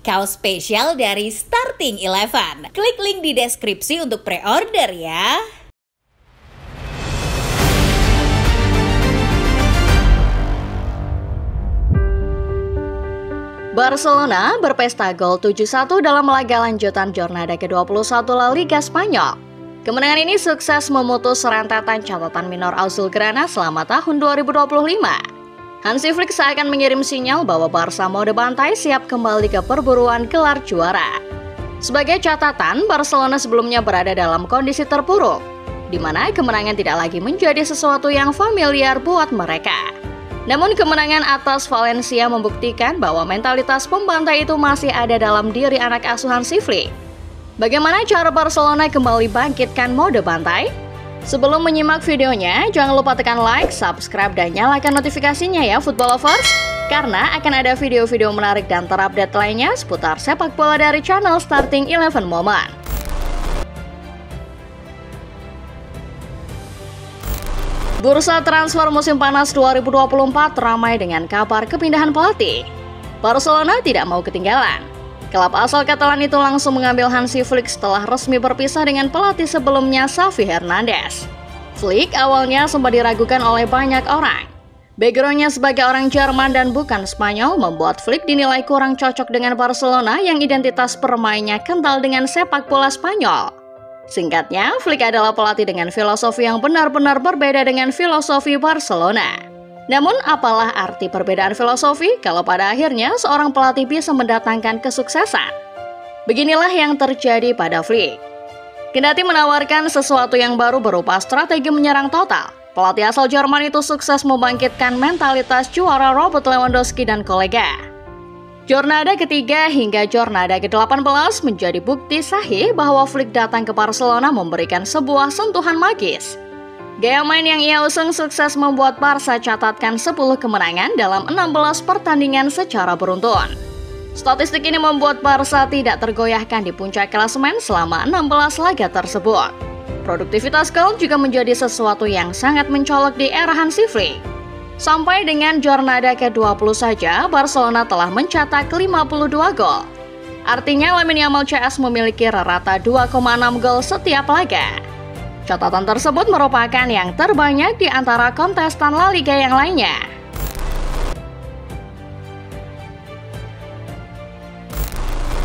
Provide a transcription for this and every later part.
Kaos spesial dari Starting Eleven. Klik link di deskripsi untuk pre-order ya. Barcelona berpesta gol 7-1 dalam laga lanjutan jornada ke-21 La Liga Spanyol. Kemenangan ini sukses memutus rentetan catatan minor Azulgrana selama tahun 2025. Hansi Flick seakan mengirim sinyal bahwa Barca mode bantai siap kembali ke perburuan gelar juara. Sebagai catatan, Barcelona sebelumnya berada dalam kondisi terpuruk, di mana kemenangan tidak lagi menjadi sesuatu yang familiar buat mereka. Namun kemenangan atas Valencia membuktikan bahwa mentalitas pembantai itu masih ada dalam diri anak asuh Hansi Flick. Bagaimana cara Barcelona kembali bangkitkan mode bantai? Sebelum menyimak videonya, jangan lupa tekan like, subscribe, dan nyalakan notifikasinya ya Football Lovers, karena akan ada video-video menarik dan terupdate lainnya seputar sepak bola dari channel Starting Eleven Moment. Bursa transfer musim panas 2024 ramai dengan kabar kepindahan pelatih. Barcelona tidak mau ketinggalan. Klub asal Catalan itu langsung mengambil Hansi Flick setelah resmi berpisah dengan pelatih sebelumnya Xavi Hernandez. Flick awalnya sempat diragukan oleh banyak orang. Backgroundnya sebagai orang Jerman dan bukan Spanyol membuat Flick dinilai kurang cocok dengan Barcelona yang identitas permainnya kental dengan sepak bola Spanyol. Singkatnya, Flick adalah pelatih dengan filosofi yang benar-benar berbeda dengan filosofi Barcelona. Namun, apalah arti perbedaan filosofi kalau pada akhirnya seorang pelatih bisa mendatangkan kesuksesan? Beginilah yang terjadi pada Flick. Kendati menawarkan sesuatu yang baru berupa strategi menyerang total, pelatih asal Jerman itu sukses membangkitkan mentalitas juara Robert Lewandowski dan kolega. Jornada ketiga hingga jornada ke-18 menjadi bukti sahih bahwa Flick datang ke Barcelona memberikan sebuah sentuhan magis. Gaya main yang ia usung sukses membuat Barca catatkan 10 kemenangan dalam 16 pertandingan secara beruntun. Statistik ini membuat Barca tidak tergoyahkan di puncak klasemen selama 16 laga tersebut. Produktivitas gol juga menjadi sesuatu yang sangat mencolok di era Hansi Flick. Sampai dengan jornada ke-20 saja, Barcelona telah mencetak 52 gol. Artinya Lamine Yamal CS memiliki rata 2,6 gol setiap laga. Catatan tersebut merupakan yang terbanyak di antara kontestan La Liga yang lainnya.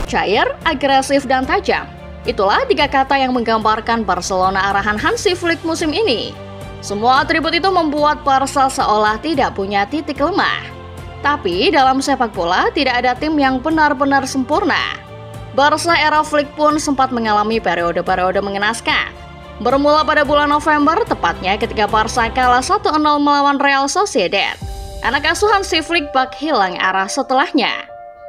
Cair, agresif, dan tajam. Itulah 3 kata yang menggambarkan Barcelona arahan Hansi Flick musim ini. Semua atribut itu membuat Barca seolah tidak punya titik lemah. Tapi dalam sepak bola tidak ada tim yang benar-benar sempurna. Barca era Flick pun sempat mengalami periode-periode mengenaskan. Bermula pada bulan November, tepatnya ketika Barca kalah 1-0 melawan Real Sociedad. Anak asuh Hansi Flick bak hilang arah setelahnya.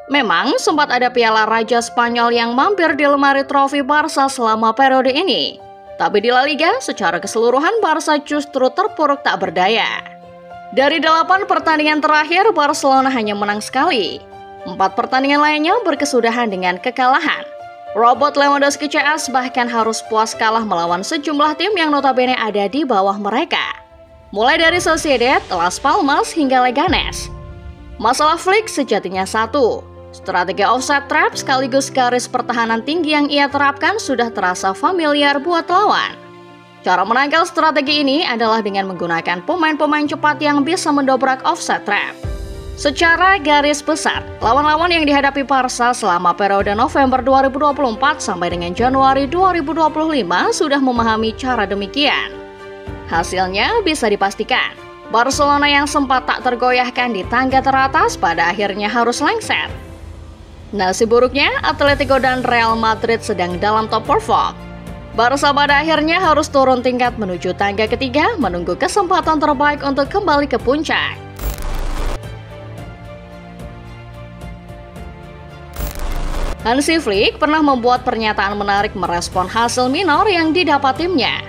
Memang sempat ada piala Raja Spanyol yang mampir di lemari trofi Barca selama periode ini. Tapi di La Liga, secara keseluruhan Barca justru terpuruk tak berdaya. Dari 8 pertandingan terakhir, Barcelona hanya menang sekali. 4 pertandingan lainnya berkesudahan dengan kekalahan. Robert Lewandowski CS bahkan harus puas kalah melawan sejumlah tim yang notabene ada di bawah mereka. Mulai dari Sociedad, Las Palmas, hingga Leganes. Masalah Flick sejatinya satu. Strategi offside trap sekaligus garis pertahanan tinggi yang ia terapkan sudah terasa familiar buat lawan. Cara menangkal strategi ini adalah dengan menggunakan pemain-pemain cepat yang bisa mendobrak offside trap. Secara garis besar, lawan-lawan yang dihadapi Barca selama periode November 2024 sampai dengan Januari 2025 sudah memahami cara demikian. Hasilnya bisa dipastikan, Barcelona yang sempat tak tergoyahkan di tangga teratas pada akhirnya harus lengser. Nasib buruknya, Atletico dan Real Madrid sedang dalam top perform. Barca pada akhirnya harus turun tingkat menuju tangga ketiga, menunggu kesempatan terbaik untuk kembali ke puncak. Hansi Flick pernah membuat pernyataan menarik merespon hasil minor yang didapat timnya.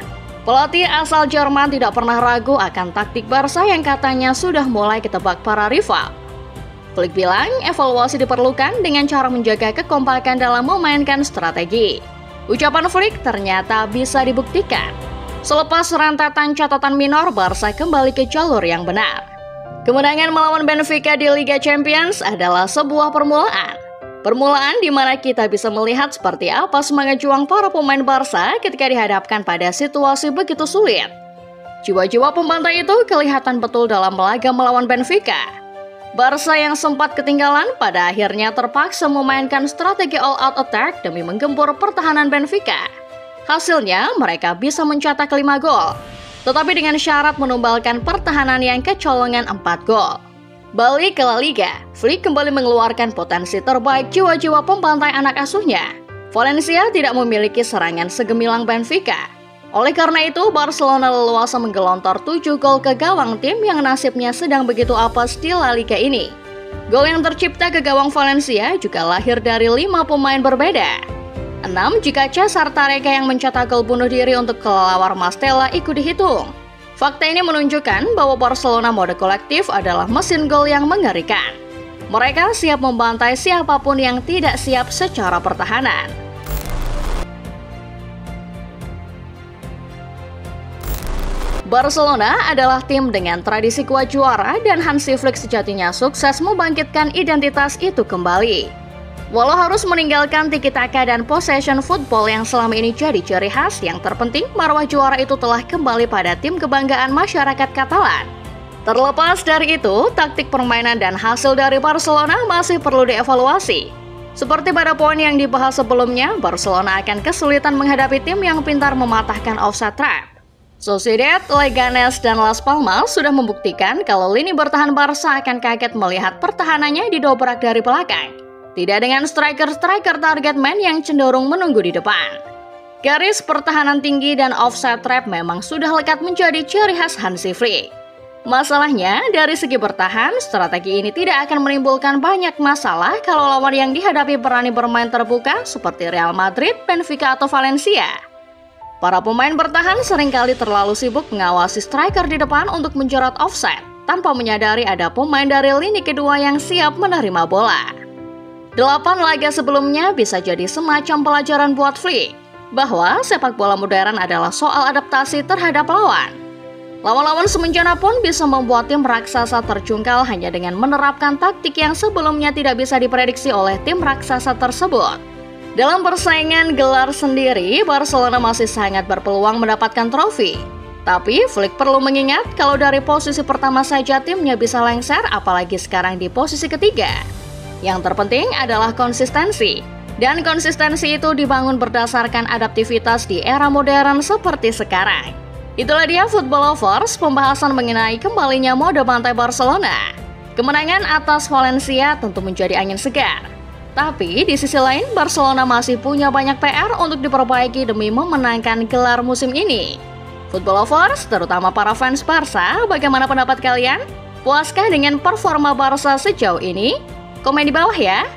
Pelatih asal Jerman tidak pernah ragu akan taktik Barca yang katanya sudah mulai ketebak para rival. Flick bilang evaluasi diperlukan dengan cara menjaga kekompakan dalam memainkan strategi. Ucapan Flick ternyata bisa dibuktikan. Selepas rentetan catatan minor, Barca kembali ke jalur yang benar. Kemenangan melawan Benfica di Liga Champions adalah sebuah permulaan. Permulaan di mana kita bisa melihat seperti apa semangat juang para pemain Barca ketika dihadapkan pada situasi begitu sulit. Jiwa-jiwa pembantai itu kelihatan betul dalam laga melawan Benfica. Barca yang sempat ketinggalan pada akhirnya terpaksa memainkan strategi all-out attack demi menggempur pertahanan Benfica. Hasilnya mereka bisa mencetak 5 gol, tetapi dengan syarat menumbalkan pertahanan yang kecolongan 4 gol. Balik ke La Liga, Flick kembali mengeluarkan potensi terbaik jiwa-jiwa pembantai anak asuhnya. Valencia tidak memiliki serangan segemilang Benfica. Oleh karena itu, Barcelona leluasa menggelontor 7 gol ke gawang tim yang nasibnya sedang begitu apes di La Liga ini. Gol yang tercipta ke gawang Valencia juga lahir dari 5 pemain berbeda. 6 jika Cesar Tareka yang mencetak gol bunuh diri untuk kelelawar Mastella ikut dihitung. Fakta ini menunjukkan bahwa Barcelona mode kolektif adalah mesin gol yang mengerikan. Mereka siap membantai siapapun yang tidak siap secara pertahanan. Barcelona adalah tim dengan tradisi kuat juara dan Hansi Flick sejatinya sukses membangkitkan identitas itu kembali. Walau harus meninggalkan tiki-taka dan possession football yang selama ini jadi ciri khas, yang terpenting marwah juara itu telah kembali pada tim kebanggaan masyarakat Katalan. Terlepas dari itu, taktik permainan dan hasil dari Barcelona masih perlu dievaluasi. Seperti pada poin yang dibahas sebelumnya, Barcelona akan kesulitan menghadapi tim yang pintar mematahkan offside trap. Sociedad, Leganes, dan Las Palmas sudah membuktikan kalau lini bertahan Barca akan kaget melihat pertahanannya didobrak dari belakang. Tidak dengan striker-striker target man yang cenderung menunggu di depan. Garis pertahanan tinggi dan offside trap memang sudah lekat menjadi ciri khas Hansi Flick. Masalahnya, dari segi bertahan, strategi ini tidak akan menimbulkan banyak masalah kalau lawan yang dihadapi berani bermain terbuka seperti Real Madrid, Benfica, atau Valencia. Para pemain bertahan seringkali terlalu sibuk mengawasi striker di depan untuk menjerat offside, tanpa menyadari ada pemain dari lini kedua yang siap menerima bola. 8 laga sebelumnya bisa jadi semacam pelajaran buat Flick, bahwa sepak bola modern adalah soal adaptasi terhadap lawan. Lawan-lawan semenjana pun bisa membuat tim raksasa terjungkal hanya dengan menerapkan taktik yang sebelumnya tidak bisa diprediksi oleh tim raksasa tersebut. Dalam persaingan gelar sendiri, Barcelona masih sangat berpeluang mendapatkan trofi. Tapi Flick perlu mengingat kalau dari posisi pertama saja timnya bisa lengser, apalagi sekarang di posisi ketiga. Yang terpenting adalah konsistensi, dan konsistensi itu dibangun berdasarkan adaptivitas di era modern seperti sekarang. Itulah dia Football Lovers, pembahasan mengenai kembalinya mode bantai Barcelona. Kemenangan atas Valencia tentu menjadi angin segar. Tapi di sisi lain, Barcelona masih punya banyak PR untuk diperbaiki demi memenangkan gelar musim ini. Football Lovers, terutama para fans Barca, bagaimana pendapat kalian? Puaskah dengan performa Barca sejauh ini? Komen di bawah ya.